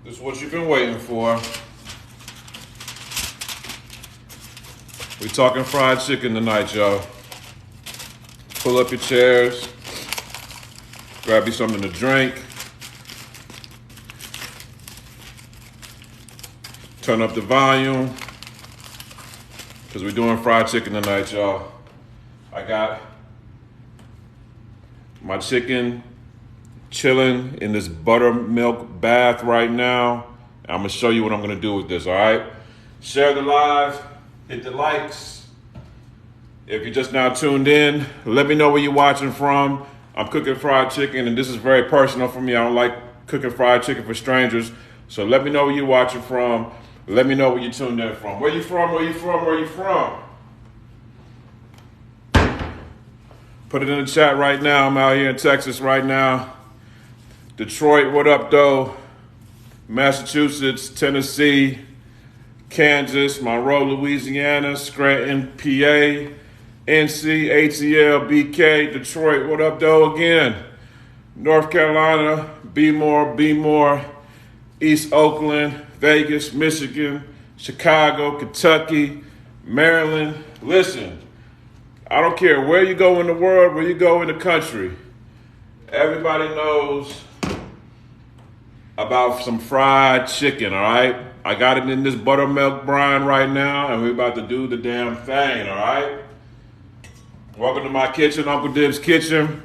This is what you've been waiting for. We talking fried chicken tonight, y'all. Pull up your chairs. Grab you something to drink. Turn up the volume. Because we're doing fried chicken tonight, y'all. I got my chicken chilling in this buttermilk bath right now. I'm gonna show you what I'm gonna do with this, all right? Share the live, hit the likes. If you're just now tuned in, let me know where you're watching from. I'm cooking fried chicken, and this is very personal for me. I don't like cooking fried chicken for strangers. So let me know where you're watching from. Let me know where you tuned in from. Where you from, where you from, where you from? Put it in the chat right now. I'm out here in Texas right now. Detroit, what up, though? Massachusetts, Tennessee, Kansas, Monroe, Louisiana, Scranton, PA, NC, ATL, BK, Detroit, what up, though, again? North Carolina, Be More, East Oakland, Vegas, Michigan, Chicago, Kentucky, Maryland. Listen, I don't care where you go in the world, where you go in the country, everybody knows about some fried chicken, all right? I got it in this buttermilk brine right now, and we're about to do the damn thing, all right? Welcome to my kitchen, Uncle Dibbz Kitchen.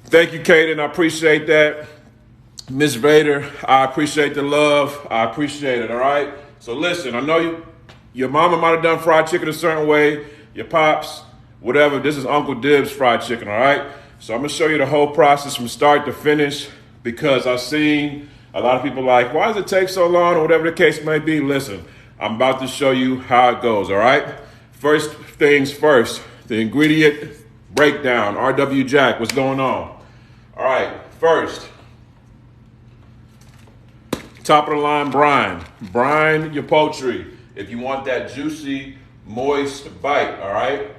Thank you, Kaden, I appreciate that. Miss Vader, I appreciate the love. I appreciate it, all right? So listen, I know your mama might have done fried chicken a certain way, your pops, whatever. This is Uncle Dibbz fried chicken, all right? So I'm gonna show you the whole process from start to finish, because I've seen a lot of people like, why does it take so long, or whatever the case may be. Listen, I'm about to show you how it goes, all right? First things first, the ingredient breakdown. RW Jack, what's going on? All right, first, top of the line brine. Brine your poultry if you want that juicy, moist bite, all right?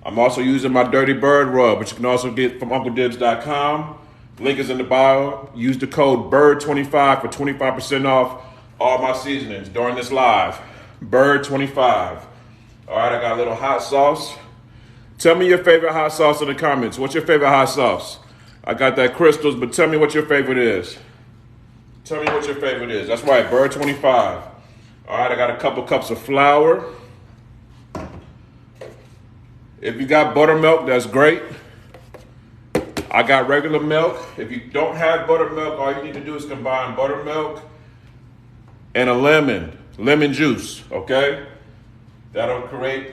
I'm also using my Dirty Bird rub, which you can also get from UncleDibbz.com. Link is in the bio. Use the code BIRD25 for 25% off all my seasonings during this live. BIRD25. All right, I got a little hot sauce. Tell me your favorite hot sauce in the comments. What's your favorite hot sauce? I got that Crystals, but tell me what your favorite is. Tell me what your favorite is. That's right, BIRD25. All right, I got a couple cups of flour. If you got buttermilk, that's great. I got regular milk. If you don't have buttermilk, all you need to do is combine buttermilk and a lemon juice, okay? That'll create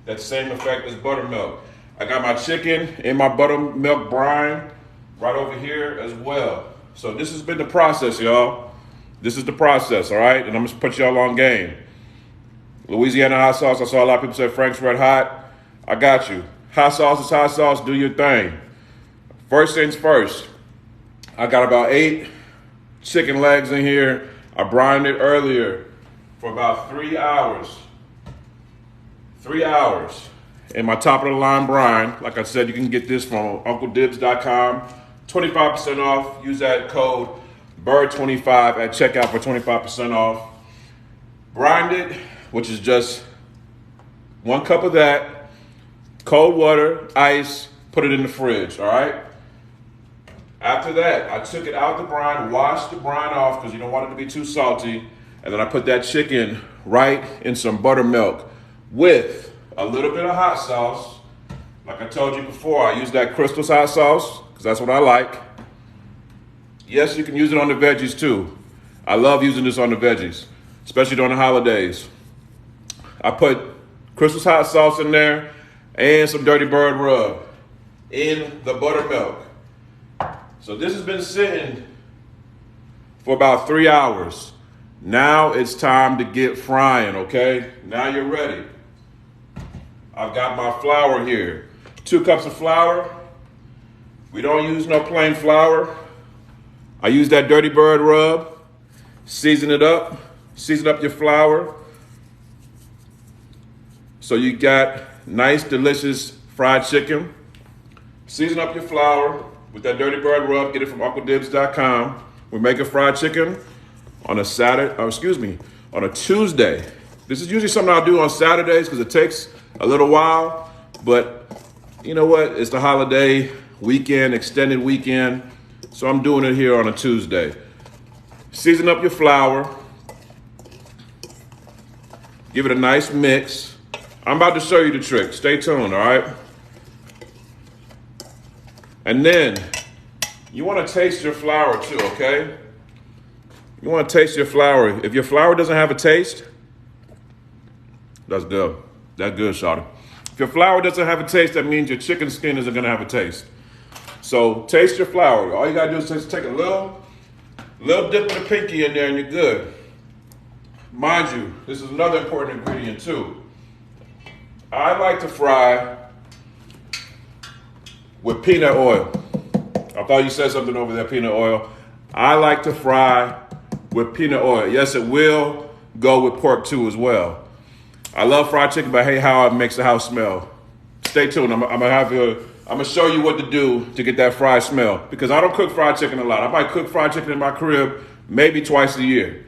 that same effect as buttermilk. I got my chicken in my buttermilk brine right over here as well. So this has been the process, y'all. This is the process, all right? And I'm just put y'all on game. Louisiana hot sauce. I saw a lot of people say Frank's Red Hot. I got you. Hot sauce is hot sauce. Do your thing. First things first, I got about 8 chicken legs in here. I brined it earlier for about 3 hours. 3 hours in my top of the line brine. Like I said, you can get this from UncleDibbz.com. 25% off. Use that code BIRD25 at checkout for 25% off. Brined it, which is just 1 cup of that. Cold water, ice, put it in the fridge, all right? After that, I took it out the brine, washed the brine off because you don't want it to be too salty, and then I put that chicken right in some buttermilk with a little bit of hot sauce. Like I told you before, I use that Crystals hot sauce because that's what I like. Yes, you can use it on the veggies too. I love using this on the veggies, especially during the holidays. I put Crystals hot sauce in there and some Dirty Bird rub in the buttermilk. So this has been sitting for about 3 hours. Now it's time to get frying, okay? Now you're ready. I've got my flour here. 2 cups of flour. We don't use no plain flour. I use that Dirty Bird rub. Season it up. Season up your flour. So you got nice, delicious fried chicken. Season up your flour with that Dirty Bird rub. Get it from UncleDibbz.com. We make a fried chicken on a Saturday, or excuse me, on a Tuesday. This is usually something I'll do on Saturdays because it takes a little while, but you know what? It's the holiday weekend, extended weekend, so I'm doing it here on a Tuesday. Season up your flour. Give it a nice mix. I'm about to show you the trick. Stay tuned, all right? And then you want to taste your flour too, okay? You want to taste your flour. If your flour doesn't have a taste, that's good. That's good, shawty. If your flour doesn't have a taste, that means your chicken skin isn't going to have a taste. So taste your flour. All you got to do is just take a little dip of the pinky in there and you're good. Mind you, this is another important ingredient too. I like to fry with peanut oil. I thought you said something over there, peanut oil. I like to fry with peanut oil. Yes, it will go with pork too as well. I love fried chicken, but hey, how it makes the house smell. Stay tuned. I'm gonna show you what to do to get that fried smell, because I don't cook fried chicken a lot. I might cook fried chicken in my crib maybe twice a year,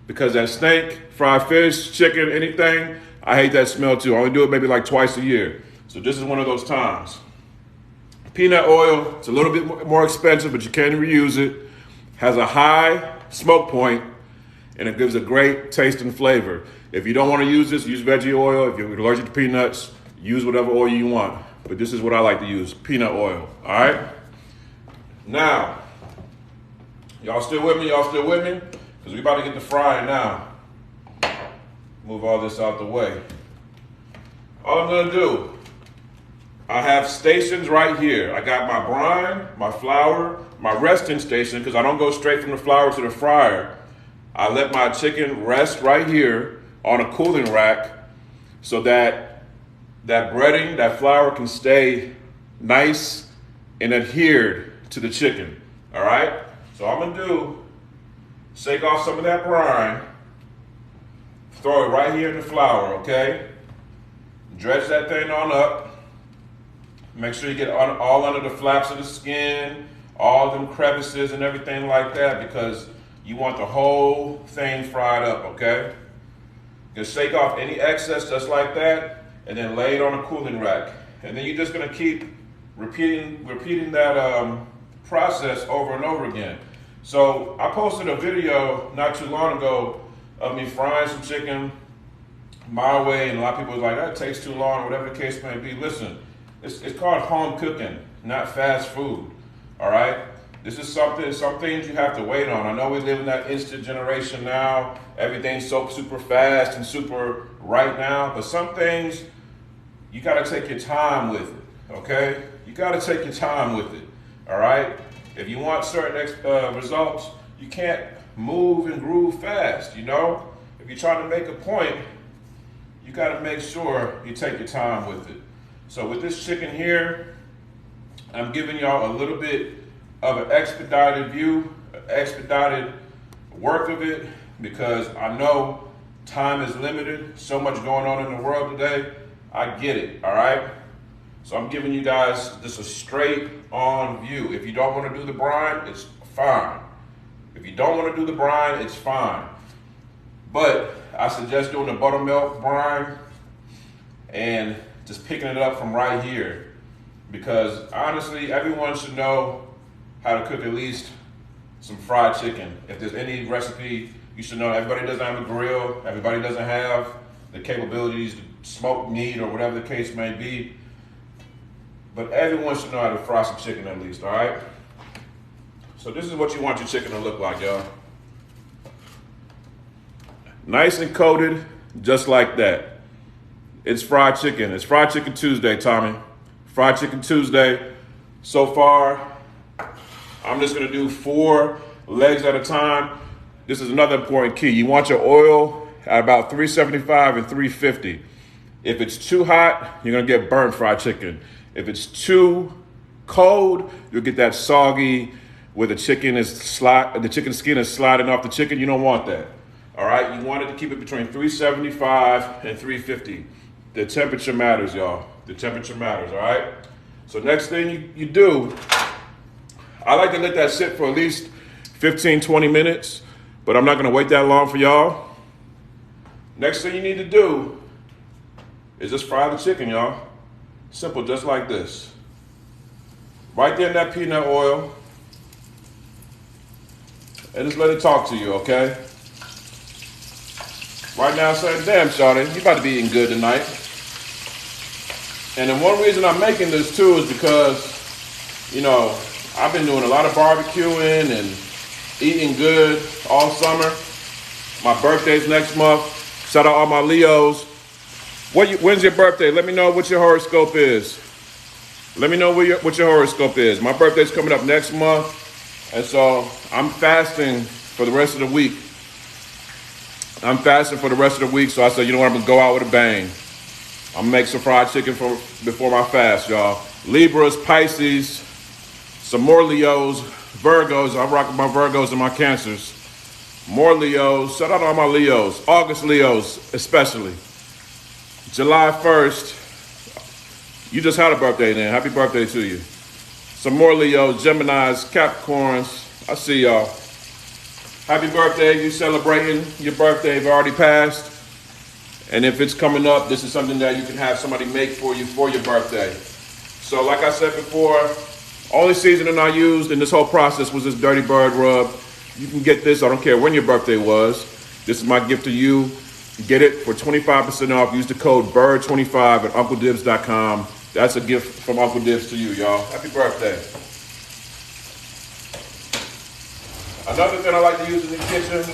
because that steak, fried fish, chicken, anything, I hate that smell too. I only do it maybe like twice a year. So this is one of those times. Peanut oil, it's a little bit more expensive, but you can reuse it. Has a high smoke point, and it gives a great taste and flavor. If you don't want to use this, use veggie oil. If you're allergic to peanuts, use whatever oil you want. But this is what I like to use, peanut oil, all right? Now, y'all still with me? Y'all still with me? Because we about to get to frying now. Move all this out the way. All I'm gonna do, I have stations right here. I got my brine, my flour, my resting station, because I don't go straight from the flour to the fryer. I let my chicken rest right here on a cooling rack so that breading, that flour can stay nice and adhered to the chicken, all right? So I'm gonna do, shake off some of that brine, throw it right here in the flour, okay? Dredge that thing on up. Make sure you get all under the flaps of the skin, all them crevices and everything like that, because you want the whole thing fried up, okay? Just shake off any excess just like that, and then lay it on a cooling rack. And then you're just gonna keep repeating that process over and over again. So I posted a video not too long ago of me frying some chicken my way, and a lot of people was like, that takes too long, whatever the case may be. Listen, it's called home cooking, not fast food, all right? This is some things you have to wait on. I know we live in that instant generation now. Everything's so super fast and super right now, but some things, you gotta take your time with it, okay? You gotta take your time with it, all right? If you want certain results, you can't move and groove fast, you know? If you're trying to make a point, you gotta make sure you take your time with it. So with this chicken here, I'm giving y'all a little bit of an expedited view, expedited work of it, because I know time is limited, so much going on in the world today. I get it, all right? So I'm giving you guys just a straight on view. If you don't want to do the brine, it's fine. If you don't want to do the brine, it's fine. But I suggest doing the buttermilk brine and just picking it up from right here, because honestly, everyone should know how to cook at least some fried chicken. If there's any recipe, you should know. Everybody doesn't have a grill. Everybody doesn't have the capabilities to smoke meat or whatever the case may be. But everyone should know how to fry some chicken at least, all right? So this is what you want your chicken to look like, y'all. Nice and coated, just like that. It's fried chicken. It's Fried Chicken Tuesday, Tommy. Fried Chicken Tuesday. So far, I'm just gonna do 4 legs at a time. This is another important key. You want your oil at about 375 and 350. If it's too hot, you're gonna get burnt fried chicken. If it's too cold, you'll get that soggy where the chicken skin is sliding off the chicken. You don't want that. All right, you want it to keep it between 375 and 350. The temperature matters, y'all. The temperature matters, all right? So next thing you do, I like to let that sit for at least 15, 20 minutes. But I'm not gonna wait that long for y'all. Next thing you need to do is just fry the chicken, y'all. Simple, just like this. Right there in that peanut oil. And just let it talk to you, okay? Right now I'm saying, damn, shawty, you about to be eating good tonight. And then one reason I'm making this too is because, you know, I've been doing a lot of barbecuing and eating good all summer. My birthday's next month. Shout out all my Leos. When's your birthday? Let me know what your horoscope is. Let me know what your horoscope is. My birthday's coming up next month, and so I'm fasting for the rest of the week. So I said, you know what, I'm gonna go out with a bang. I'm gonna make some fried chicken before my fast, y'all. Libras, Pisces, some more Leos, Virgos. I'm rocking my Virgos and my Cancers. More Leos. Shout out to all my Leos. August Leos, especially. July 1st. You just had a birthday then. Happy birthday to you. Some more Leos, Geminis, Capricorns. I see y'all. Happy birthday. You celebrating your birthday. If it already passed. And if it's coming up, this is something that you can have somebody make for you for your birthday. So like I said before, only seasoning I used in this whole process was this Dirty Bird rub. You can get this, I don't care when your birthday was. This is my gift to you. Get it for 25% off. Use the code BIRD25 at UncleDibbz.com. That's a gift from Uncle Dibbz to you, y'all. Happy birthday. Another thing I like to use in the kitchen,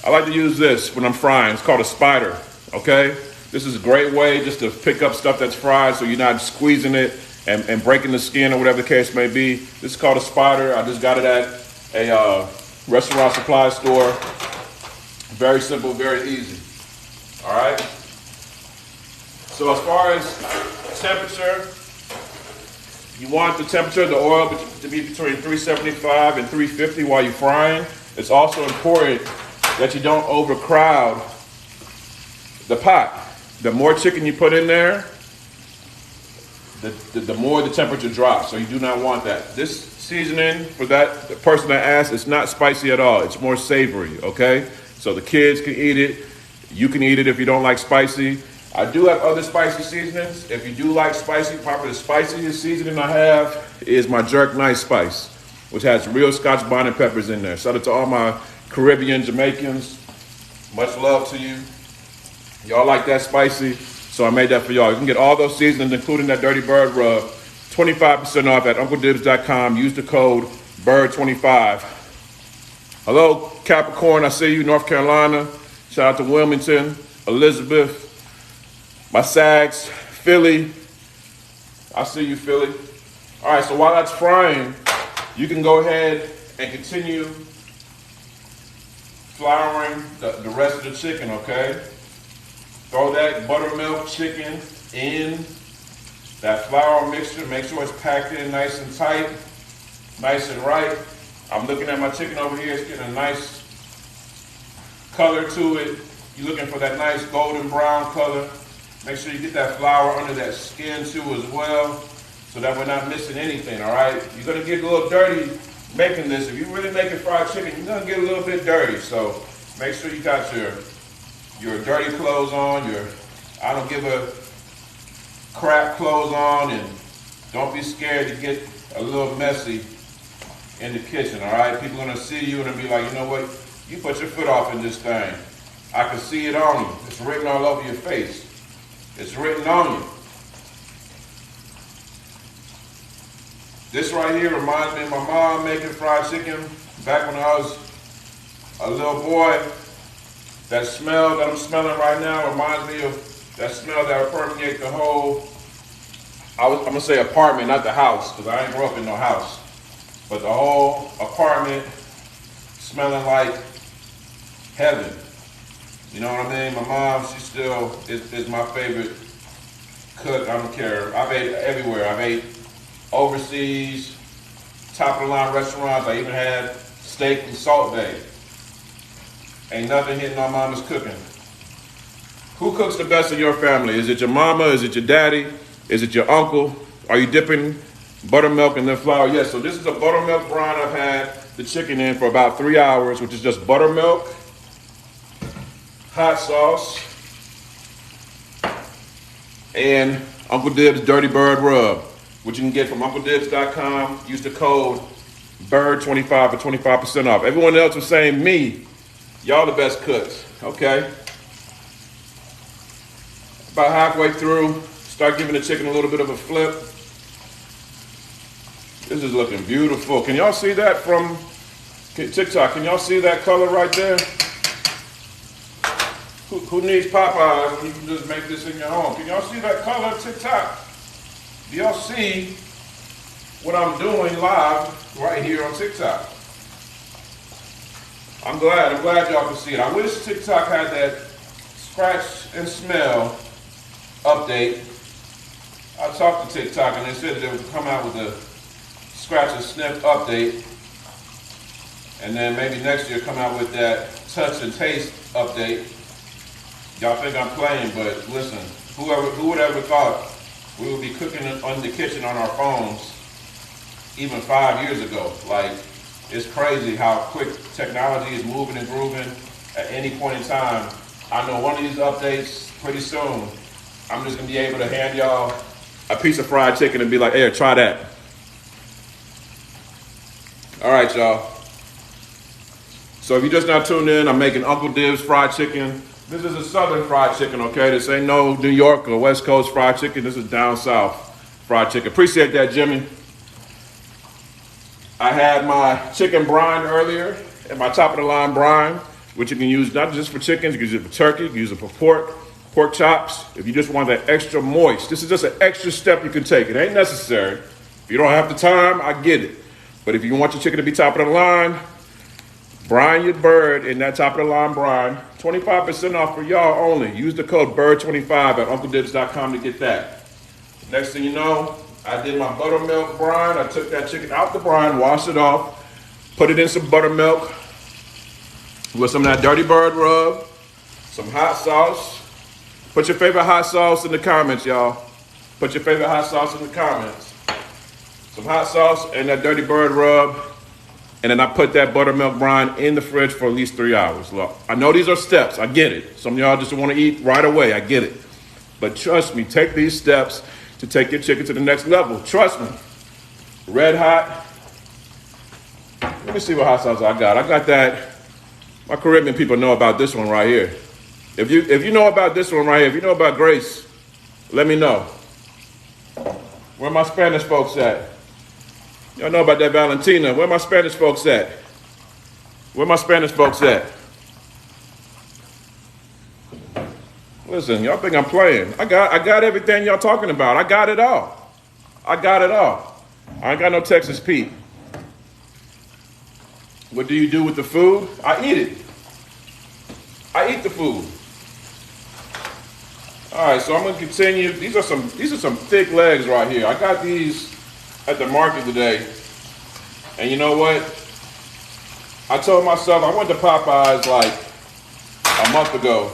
I like to use this when I'm frying. It's called a spider, okay? This is a great way just to pick up stuff that's fried so you're not squeezing it and breaking the skin or whatever the case may be. This is called a spider. I just got it at a restaurant supply store. Very simple, very easy. All right? So as far as temperature, you want the temperature of the oil to be between 375 and 350 while you're frying. It's also important that you don't overcrowd the pot. The more chicken you put in there, the more the temperature drops. So you do not want that. This seasoning, for that the person that asked, it's not spicy at all. It's more savory, okay? So the kids can eat it. You can eat it if you don't like spicy. I do have other spicy seasonings. If you do like spicy, probably the spiciest seasoning I have is my Jerk Nice Spice, which has real Scotch bonnet peppers in there. Shout out to all my Caribbean Jamaicans. Much love to you. Y'all like that spicy, so I made that for y'all. You can get all those seasonings, including that Dirty Bird rub, 25% off at UncleDibbz.com. Use the code BIRD25. Hello, Capricorn, I see you, North Carolina. Shout out to Wilmington, Elizabeth, my Sags, Philly. I see you, Philly. All right, so while that's frying, you can go ahead and continue flouring the rest of the chicken, okay? Throw that buttermilk chicken in that flour mixture. Make sure it's packed in nice and tight, nice and right. I'm looking at my chicken over here. It's getting a nice color to it. You're looking for that nice golden brown color. Make sure you get that flour under that skin too as well, so that we're not missing anything, all right? You're gonna get a little dirty making this. If you're really making fried chicken, you're gonna get a little bit dirty. So make sure you got your dirty clothes on, I don't give a crap clothes on, and don't be scared to get a little messy in the kitchen, all right? People are gonna see you and be like, you know what? You put your foot off in this thing. I can see it on you. It's written all over your face. It's written on you. This right here reminds me of my mom making fried chicken back when I was a little boy. That smell that I'm smelling right now reminds me of that smell that would permeate the whole, I'm gonna say apartment, not the house, because I ain't grew up in no house. But the whole apartment smelling like heaven. You know what I mean? My mom, she still is my favorite cook. I don't care. I've ate everywhere. I've ate overseas, top of the line restaurants. I even had steak and Salt Bay. Ain't nothing hitting my mama's cooking. Who cooks the best in your family? Is it your mama? Is it your daddy? Is it your uncle? Are you dipping buttermilk and then flour. Yes, so this is a buttermilk brine I've had the chicken in for about 3 hours, which is just buttermilk, hot sauce, and Uncle Dibbz Dirty Bird Rub, which you can get from UncleDibbz.com. Use the code BIRD25 for 25% off. Everyone else was saying me, y'all the best cooks, okay? About halfway through, start giving the chicken a little bit of a flip. This is looking beautiful. Can y'all see that from TikTok? Can y'all see that color right there? Who needs Popeyes when you can just make this in your home? Can y'all see that color TikTok? Do y'all see what I'm doing live right here on TikTok? I'm glad y'all can see it. I wish TikTok had that scratch and smell update. I talked to TikTok and they said that they would come out with a scratch and sniff update, and then maybe next year come out with that touch and taste update. Y'all think I'm playing, but listen, who would ever thought we would be cooking in the kitchen on our phones even 5 years ago? Like, it's crazy how quick technology is moving and grooving. At any point in time, I know one of these updates pretty soon, I'm just gonna be able to hand y'all a piece of fried chicken and be like, hey, try that. All right, y'all. So if you just now tuned in, I'm making Uncle Dibbz fried chicken. This is a Southern fried chicken, okay? This ain't no New York or West Coast fried chicken. This is down south fried chicken. Appreciate that, Jimmy. I had my chicken brine earlier, and my top of the line brine, which you can use not just for chickens, you can use it for turkey, you can use it for pork chops. If you just want that extra moist, this is just an extra step you can take. It ain't necessary. If you don't have the time, I get it. But if you want your chicken to be top of the line, brine your bird in that top of the line brine. 25% off for y'all only. Use the code BIRD25 at UncleDibbz.com to get that. Next thing you know, I did my buttermilk brine. I took that chicken out the brine, washed it off, put it in some buttermilk with some of that Dirty Bird Rub, some hot sauce. Put your favorite hot sauce in the comments, y'all. Put your favorite hot sauce in the comments. Some hot sauce and that Dirty Bird Rub. And then I put that buttermilk brine in the fridge for at least 3 hours. Look, I know these are steps. I get it. Some of y'all just want to eat right away. I get it. But trust me, take these steps to take your chicken to the next level. Trust me. Red hot. Let me see what hot sauce I got. I got that. My Caribbean people know about this one right here. If you know about this one right here, if you know about Grace, let me know. Where my Spanish folks at? Y'all know about that Valentina. Where my Spanish folks at? Where my Spanish folks at? Listen, y'all think I'm playing. I got everything y'all talking about. I got it all. I got it all. I ain't got no Texas Pete. What do you do with the food? I eat it. I eat the food. All right, so I'm gonna continue. These are some thick legs right here. I got these at the market today, and you know what? I told myself I went to Popeyes like a month ago,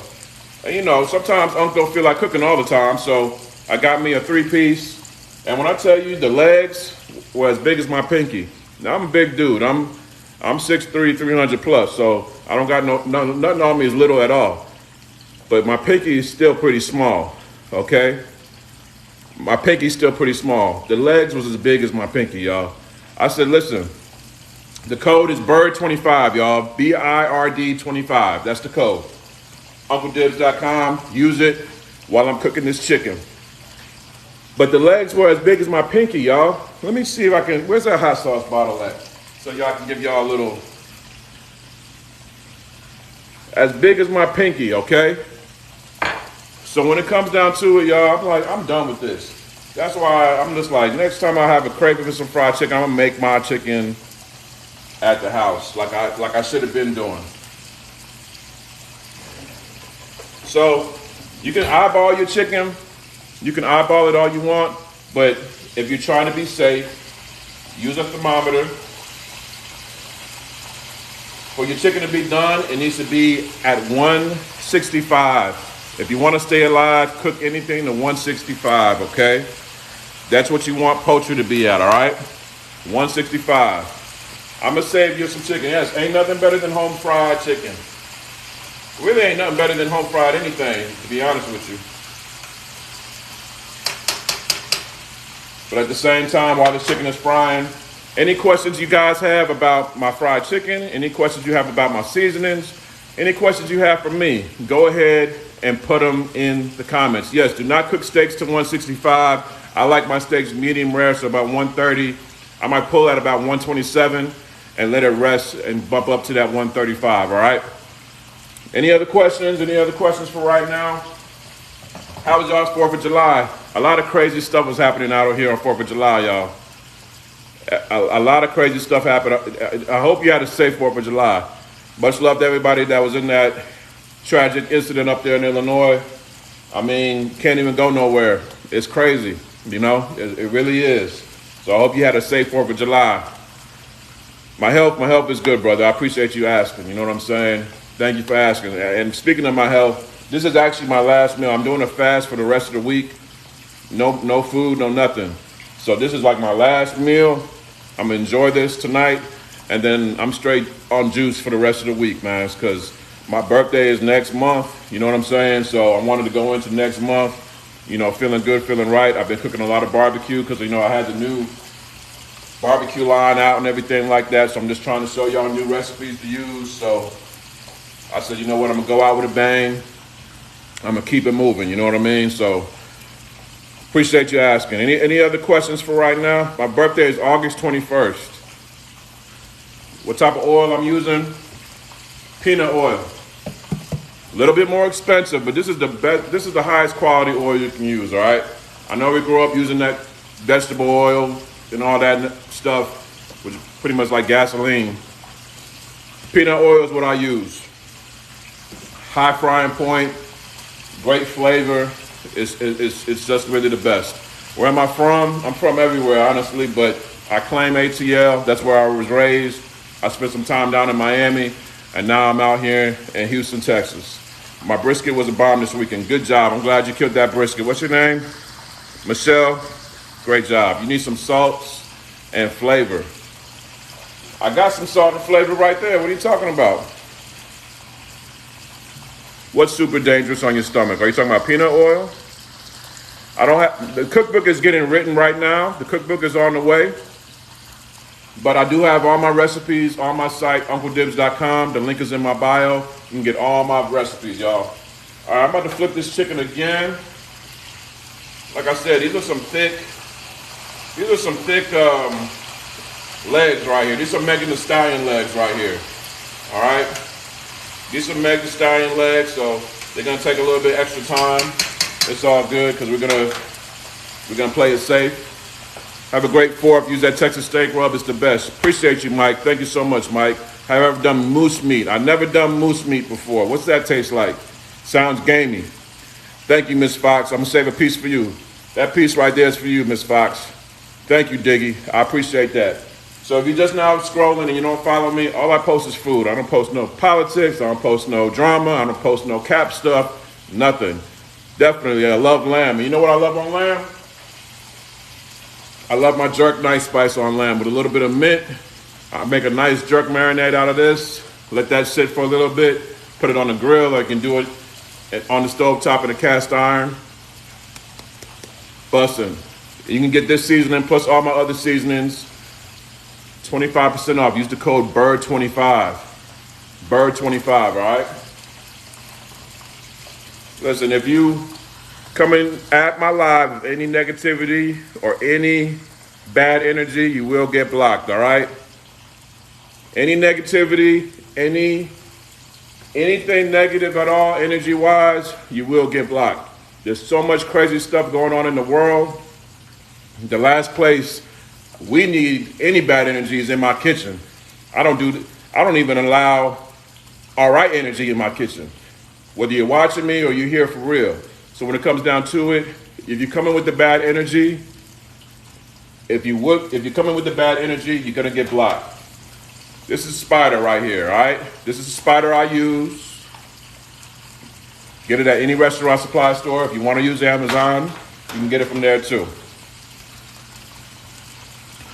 and you know sometimes Unc don't feel like cooking all the time, so I got me a 3-piece. And when I tell you the legs were as big as my pinky. Now I'm a big dude. I'm 6'3", 300 plus, so I don't got nothing on me is little at all. But my pinky is still pretty small, okay? My pinky's still pretty small. The legs was as big as my pinky, y'all. I said, listen, the code is BIRD25, y'all. BIRD25, that's the code. UncleDibbz.com, use it while I'm cooking this chicken. But the legs were as big as my pinky, y'all. Let me see if I can, where's that hot sauce bottle at? So y'all can give y'all a little, as big as my pinky, okay? So when it comes down to it, y'all, I'm like, I'm done with this. That's why I'm just like, next time I have a craving for some fried chicken, I'm gonna make my chicken at the house, like I should have been doing. So you can eyeball your chicken, you can eyeball it all you want, but if you're trying to be safe, use a thermometer. For your chicken to be done, it needs to be at 165. If you want to stay alive, cook anything to 165, okay? That's what you want poultry to be at, all right? 165. I'm gonna save you some chicken. Yes, ain't nothing better than home fried chicken. Really ain't nothing better than home fried anything, to be honest with you. But at the same time, while the chicken is frying, any questions you guys have about my fried chicken, any questions you have about my seasonings, any questions you have for me, go ahead and put them in the comments. Yes, do not cook steaks to 165. I like my steaks medium rare, so about 130. I might pull at about 127 and let it rest and bump up to that 135, all right? Any other questions? Any other questions for right now? How was y'all's 4th of July? A lot of crazy stuff was happening out here on 4th of July, y'all. A lot of crazy stuff happened. I hope you had a safe 4th of July. Much love to everybody that was in that tragic incident up there in Illinois. I mean, can't even go nowhere. It's crazy, you know? It really is. So I hope you had a safe 4th of July. My health is good, brother. I appreciate you asking, you know what I'm saying? Thank you for asking. And speaking of my health, this is actually my last meal. I'm doing a fast for the rest of the week. No food, no nothing. So this is like my last meal. I'm gonna enjoy this tonight, and then I'm straight on juice for the rest of the week, man, because my birthday is next month, you know what I'm saying? So I wanted to go into next month, you know, feeling good, feeling right. I've been cooking a lot of barbecue because, you know, I had the new barbecue line out and everything like that. So I'm just trying to show y'all new recipes to use. So I said, you know what, I'm gonna go out with a bang. I'm gonna keep it moving, you know what I mean? So appreciate you asking. Any other questions for right now? My birthday is August 21st. What type of oil I'm using? Peanut oil. A little bit more expensive, but this is the best. This is the highest quality oil you can use, all right? I know we grew up using that vegetable oil and all that stuff, which is pretty much like gasoline. Peanut oil is what I use. High frying point, great flavor. It's just really the best. Where am I from? I'm from everywhere, honestly, but I claim ATL. That's where I was raised. I spent some time down in Miami, and now I'm out here in Houston, Texas. My brisket was a bomb this weekend. Good job. I'm glad you killed that brisket. What's your name? Michelle? Great job. You need some salts and flavor. I got some salt and flavor right there. What are you talking about? What's super dangerous on your stomach? Are you talking about peanut oil? I don't have, the cookbook is getting written right now. The cookbook is on the way. But I do have all my recipes on my site, UncleDibbz.com. The link is in my bio. You can get all my recipes, y'all. All right, I'm about to flip this chicken again. Like I said, these are some thick legs right here. These are Megan Thee Stallion legs right here. All right. These are Megan Thee Stallion legs, so they're gonna take a little bit extra time. It's all good because we're gonna play it safe. Have a great 4th. Use that Texas steak rub. It's the best. Appreciate you, Mike. Thank you so much, Mike. Have you ever done moose meat? I've never done moose meat before. What's that taste like? Sounds gamey. Thank you, Miss Fox. I'm gonna save a piece for you. That piece right there is for you, Miss Fox. Thank you, Diggy. I appreciate that. So if you're just now scrolling and you don't follow me, all I post is food. I don't post no politics. I don't post no drama. I don't post no cap stuff. Nothing. Definitely, I love lamb. And you know what I love on lamb? I love my jerk nice spice on lamb with a little bit of mint. I make a nice jerk marinade out of this. Let that sit for a little bit. Put it on the grill. I can do it on the stove top in a cast iron. Bussin'. You can get this seasoning plus all my other seasonings. 25% off. Use the code BIRD25. BIRD25, all right? Listen, if you coming at my live with any negativity or any bad energy, you will get blocked, all right? Any negativity, anything negative at all, energy-wise, you will get blocked. There's so much crazy stuff going on in the world. The last place we need any bad energy is in my kitchen. I don't even allow all right energy in my kitchen. Whether you're watching me or you're here for real. So when it comes down to it, if you're coming with the bad energy, if you're coming with the bad energy, you're gonna get blocked. This is Spider right here, all right? This is the Spider I use. Get it at any restaurant supply store. If you wanna use Amazon, you can get it from there too.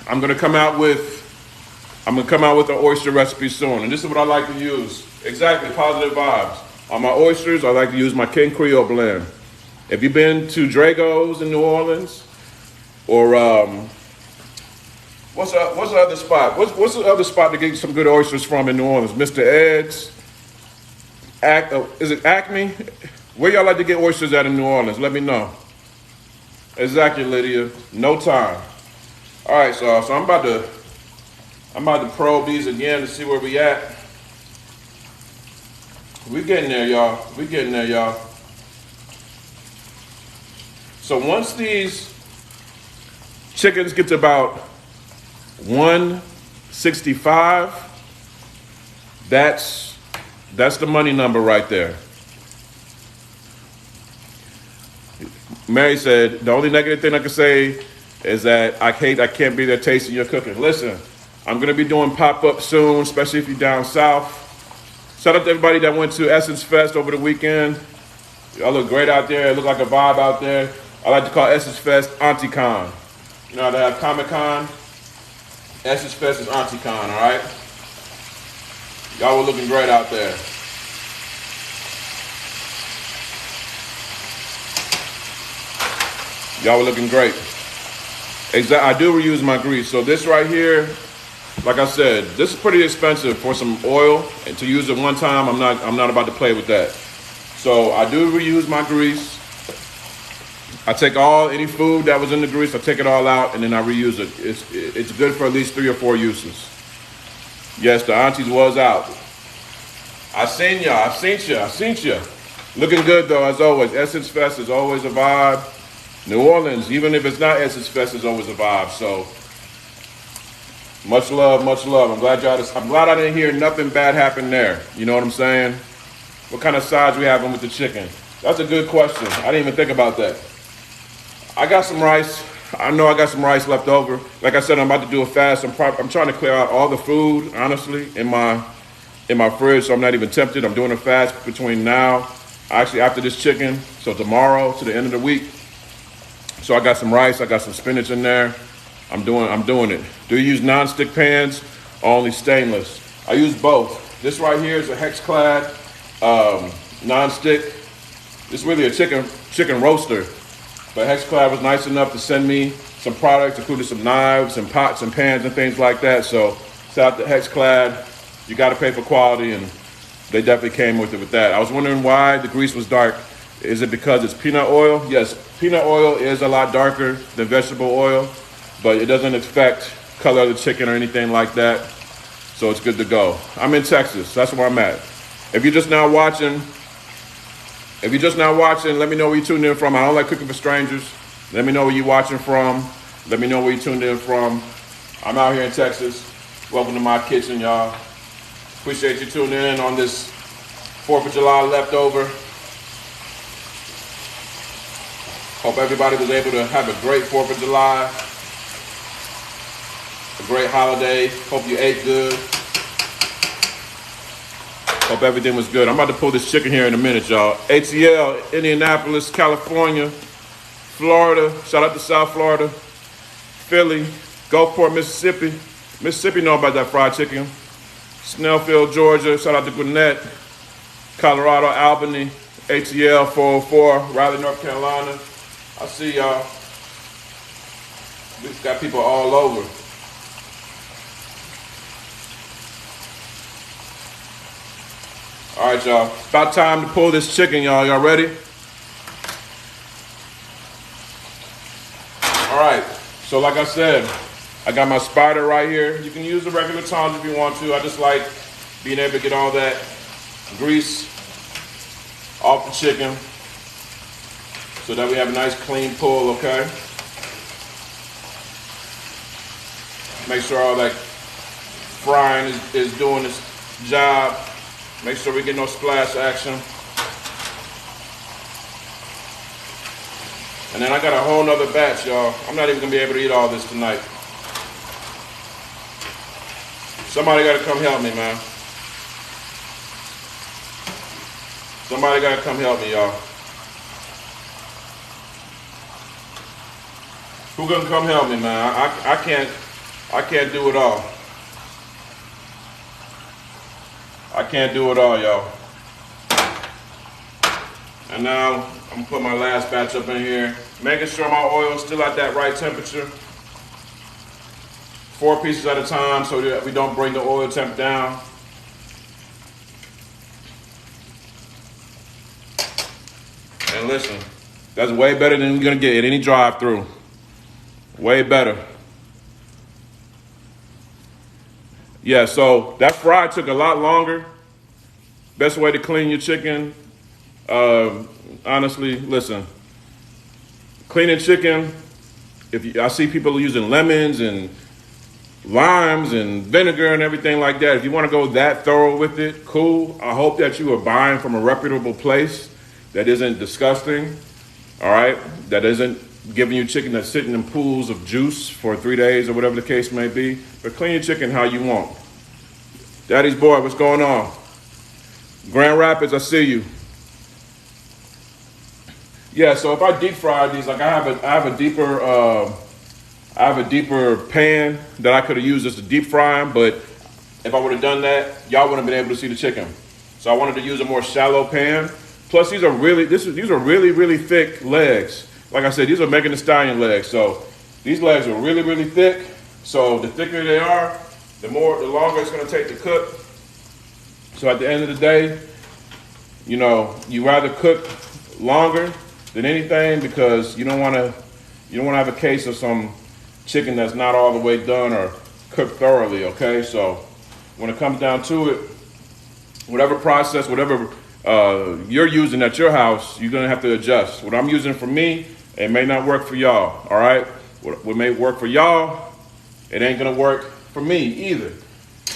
I'm gonna come out with an oyster recipe soon, and this is what I like to use. Exactly, positive vibes. On my oysters, I like to use my King Creole blend. If you've been to Drago's in New Orleans, or what's the other spot? What's the other spot to get some good oysters from in New Orleans? Mr. Ed's. Is it Acme? Where y'all like to get oysters at in New Orleans? Let me know. Exactly, Lydia. No time. All right, so I'm about to probe these again to see where we at. We getting there, y'all. We getting there, y'all. So once these chickens get to about 165, that's the money number right there. Mary said, the only negative thing I can say is that I can't be there tasting your cooking. Listen, I'm gonna be doing pop-up soon, especially if you're down south. Shout out to everybody that went to Essence Fest over the weekend. Y'all look great out there. It looked like a vibe out there. I like to call Essence Fest Auntie Con. You know how they have Comic Con? Essence Fest is Auntie Con, all right? Y'all were looking great out there. Y'all were looking great. I do reuse my grease. So this right here, like I said, this is pretty expensive for some oil, and to use it one time, I'm not about to play with that. So I do reuse my grease. I take any food that was in the grease, I take it all out, and then I reuse it. It's good for at least 3 or 4 uses. Yes, the aunties was out. I seen ya. Looking good though, as always. Essence Fest is always a vibe. New Orleans, even if it's not Essence Fest, is always a vibe. So much love, much love. I'm glad I didn't hear nothing bad happen there. You know what I'm saying? What kind of sides we having with the chicken? That's a good question. I didn't even think about that. I got some rice. I know I got some rice left over. Like I said, I'm about to do a fast. I'm trying to clear out all the food, honestly, in my fridge, so I'm not even tempted. I'm doing a fast between now, actually after this chicken, so tomorrow to the end of the week. So I got some rice, I got some spinach in there. I'm doing it. Do you use non-stick pans or only stainless? I use both. This right here is a hex-clad non-stick. This is really a chicken roaster. But hex-clad was nice enough to send me some products, including some knives and pots and pans and things like that. So shout out to hex-clad. You got to pay for quality, and they definitely came with it with that. I was wondering why the grease was dark. Is it because it's peanut oil? Yes, peanut oil is a lot darker than vegetable oil, but it doesn't affect color of the chicken or anything like that. So it's good to go. I'm in Texas. That's where I'm at. If you're just now watching, let me know where you tuned in from. I don't like cooking for strangers. Let me know where you're watching from. Let me know where you tuned in from. I'm out here in Texas. Welcome to my kitchen, y'all. Appreciate you tuning in on this 4th of July leftover. Hope everybody was able to have a great 4th of July. A great holiday. Hope you ate good. Hope everything was good. I'm about to pull this chicken here in a minute, y'all. ATL, Indianapolis, California, Florida. Shout out to South Florida. Philly, Gulfport, Mississippi. Mississippi know about that fried chicken. Snellfield, Georgia. Shout out to Gwinnett. Colorado, Albany. ATL 404, Raleigh, North Carolina. I see y'all. We've got people all over. All right, y'all. It's about time to pull this chicken, y'all. Y'all ready? All right. So like I said, I got my spider right here. You can use the regular tongs if you want to. I just like being able to get all that grease off the chicken so that we have a nice clean pull, okay? Make sure all that frying is doing its job. Make sure we get no splash action. And then I got a whole nother batch, y'all. I'm not even gonna be able to eat all this tonight. Somebody gotta come help me, man. Somebody gotta come help me, y'all. Who gonna come help me, man? I can't I can't do it all. I can't do it all, y'all. And now I'm gonna put my last batch up in here, making sure my oil is still at that right temperature. 4 pieces at a time so that we don't bring the oil temp down. And listen, that's way better than you're gonna get at any drive-through. Way better. Yeah, so that fry took a lot longer. Best way to clean your chicken, honestly, listen, cleaning chicken, I see people using lemons and limes and vinegar and everything like that. If you want to go that thorough with it, cool. I hope that you are buying from a reputable place that isn't disgusting, all right? That isn't giving you chicken that's sitting in pools of juice for 3 days or whatever the case may be. But clean your chicken how you want. Daddy's boy, what's going on? Grand Rapids, I see you. Yeah, so if I deep fry these, like I have a deeper pan that I could have used just to deep fry them, but if I would have done that, y'all wouldn't have been able to see the chicken. So I wanted to use a more shallow pan. Plus, these are really thick legs. Like I said, these are Megan Thee Stallion legs. So these legs are really, really thick. So the thicker they are, the longer it's gonna take to cook. So at the end of the day, you know, you rather cook longer than anything because you don't wanna have a case of some chicken that's not all the way done or cooked thoroughly, okay? So when it comes down to it, whatever process, whatever you're using at your house, you're gonna have to adjust. What I'm using for me, it may not work for y'all, all right? What may work for y'all, it ain't gonna work for me either.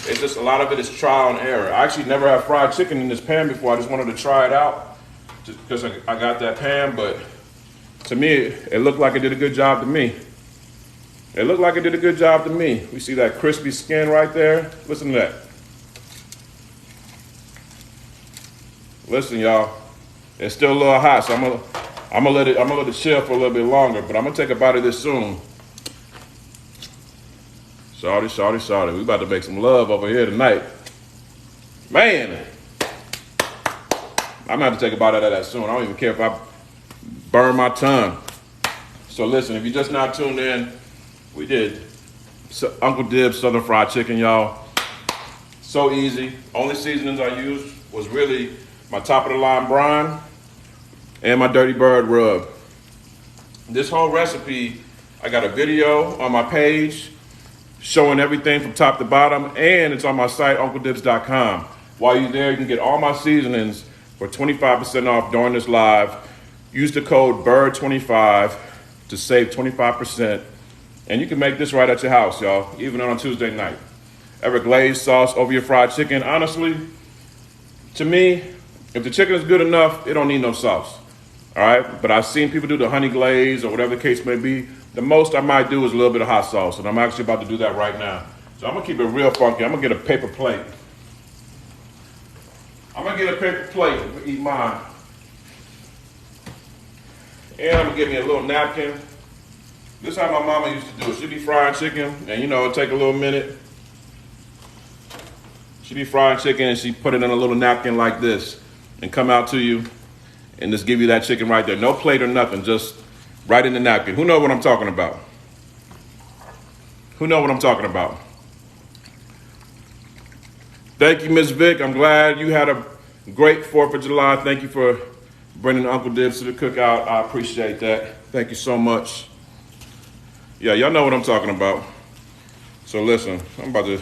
It's just a lot of it is trial and error. I actually never had fried chicken in this pan before. I just wanted to try it out just because I got that pan, but to me, it looked like it did a good job to me. It looked like it did a good job to me. We see that crispy skin right there. Listen to that. Listen, y'all, it's still a little hot, so I'm gonna let it chill for a little bit longer, but I'm gonna take a bite of this soon. Shawty. We about to make some love over here tonight. Man, I'm gonna have to take a bite out of that soon. I don't even care if I burn my tongue. So listen, if you're just not tuned in, we did Uncle Dibbz Southern Fried Chicken, y'all. So easy. Only seasonings I used was really my top of the line brine and my Dirty Bird rub. This whole recipe, I got a video on my page showing everything from top to bottom, and it's on my site, UncleDibbz.com. While you're there, you can get all my seasonings for 25% off during this live. Use the code BIRD25 to save 25%, and you can make this right at your house, y'all, even on a Tuesday night. Ever glazed sauce over your fried chicken? Honestly, to me, if the chicken is good enough, it don't need no sauce, all right? But I've seen people do the honey glaze or whatever the case may be. The most I might do is a little bit of hot sauce, and I'm actually about to do that right now. So I'm gonna keep it real funky. I'm gonna get a paper plate. To eat mine. And I'm gonna get me a little napkin. This is how my mama used to do it. She'd be frying chicken, and you know, it'd take a little minute. She'd be frying chicken, and she'd put it in a little napkin like this, and come out to you, and just give you that chicken right there. No plate or nothing, just right in the napkin. Who knows what I'm talking about? Thank you, Miss Vic. I'm glad you had a great 4th of July. Thank you for bringing Uncle Dibbz to the cookout. I appreciate that. Thank you so much. Yeah, y'all know what I'm talking about. So listen, I'm about to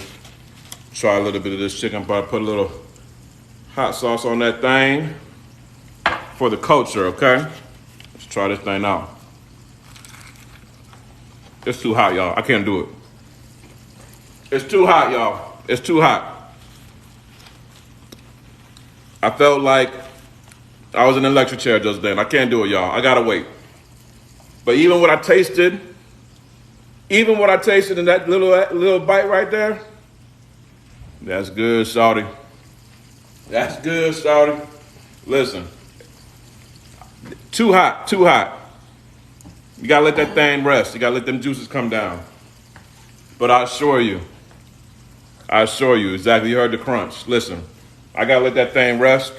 try a little bit of this chicken. I'm about to put a little hot sauce on that thing for the culture, okay? Let's try this thing out. It's too hot, y'all. I can't do it. It's too hot, y'all. It's too hot. I felt like I was in an electric chair just then. I can't do it, y'all. I gotta wait. But even what I tasted in that little bite right there, that's good, shawty. That's good, shawty. Listen, too hot. You gotta let that thing rest. You gotta let them juices come down. But I assure you, exactly, you heard the crunch. Listen, I gotta let that thing rest.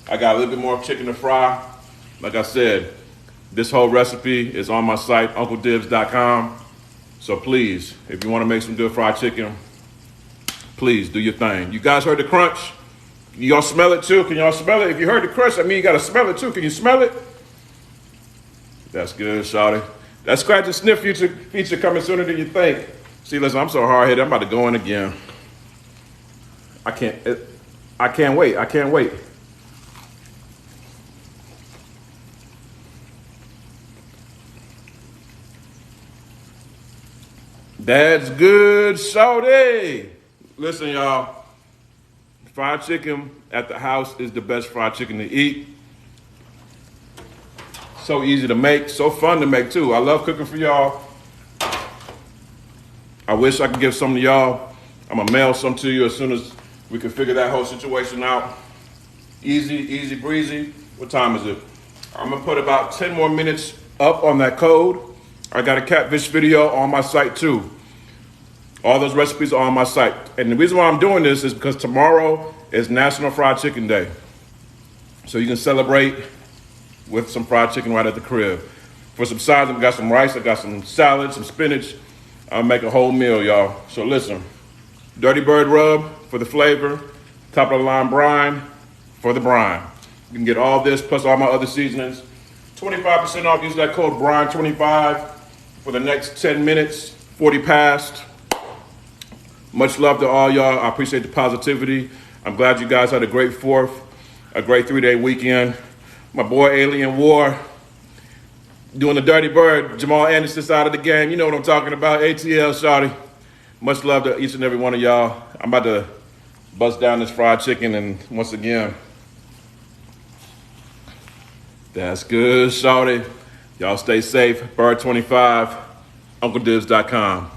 I got a little bit more chicken to fry. Like I said, this whole recipe is on my site, UncleDibbz.com. So please, if you wanna make some good fried chicken, please do your thing. You guys heard the crunch? Y'all smell it too? Can y'all smell it? If you heard the crunch, I mean you gotta smell it too. Can you smell it? That's good, shawty. That scratch and sniff feature coming sooner than you think. See, listen, I'm so hard-headed, I'm about to go in again. I can't wait, I can't wait. That's good, shawty. Listen, y'all, fried chicken at the house is the best fried chicken to eat. So easy to make, so fun to make too. I love cooking for y'all. I wish I could give some to y'all. I'm gonna mail some to you as soon as we can figure that whole situation out. Easy breezy. What time is it? I'm gonna put about 10 more minutes up on that code. I got a catfish video on my site too. All those recipes are on my site. And the reason why I'm doing this is because tomorrow is National Fried Chicken Day. So you can celebrate with some fried chicken right at the crib. For some sides, I've got some rice, I got some salad, some spinach. I'll make a whole meal, y'all. So listen, Dirty Bird rub for the flavor, top of the line brine for the brine. You can get all this plus all my other seasonings. 25% off, use that code BRINE25 for the next 10 minutes, 40 past. Much love to all y'all, I appreciate the positivity. I'm glad you guys had a great 4th, a great 3-day weekend. My boy Alien War doing the Dirty Bird, Jamal Anderson side of the game. You know what I'm talking about, ATL, shawty. Much love to each and every one of y'all. I'm about to bust down this fried chicken and once again, that's good, shawty. Y'all stay safe, Bird25, UncleDibbz.com.